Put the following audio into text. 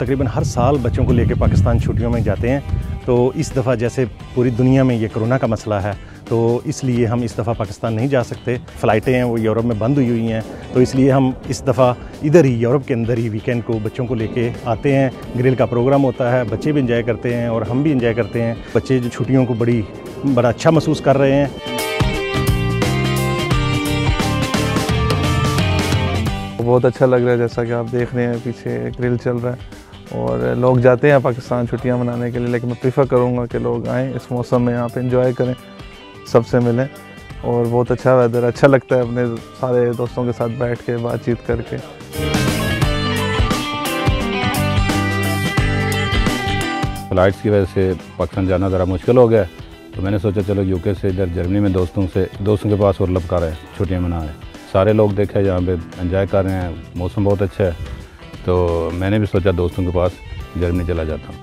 तकरीबन हर साल बच्चों को लेकर पाकिस्तान छुट्टियों में जाते हैं। तो इस दफ़ा जैसे पूरी दुनिया में ये कोरोना का मसला है, तो इसलिए हम इस दफ़ा पाकिस्तान नहीं जा सकते। फ़्लाइटें हैं वो यूरोप में बंद हुई हैं, तो इसलिए हम इस दफ़ा इधर ही यूरोप के अंदर ही वीकेंड को बच्चों को लेके आते हैं। ग्रिल का प्रोग्राम होता है, बच्चे भी इंजॉय करते हैं और हम भी इंजॉय करते हैं। बच्चे जो छुट्टियों को बड़ा अच्छा महसूस कर रहे हैं। बहुत अच्छा लग रहा है, जैसा कि आप देख रहे हैं पीछे ग्रिल चल रहा है और लोग जाते हैं पाकिस्तान छुट्टियां मनाने के लिए, लेकिन मैं प्रीफर करूंगा कि लोग आएँ इस मौसम में, यहाँ पे एंजॉय करें, सबसे मिलें। और बहुत अच्छा वेदर, अच्छा लगता है अपने सारे दोस्तों के साथ बैठ के बातचीत करके। फ्लाइट्स की वजह से पाकिस्तान जाना ज़रा मुश्किल हो गया, तो मैंने सोचा चलो यूके से इधर जर्मनी में दोस्तों के पास उर्लब कर रहे हैं, छुट्टियाँ मना रहे हैं। सारे लोग देखे यहाँ पे एंजॉय कर रहे हैं, मौसम बहुत अच्छा है, तो मैंने भी सोचा दोस्तों के पास जर्मनी चला जाता हूँ।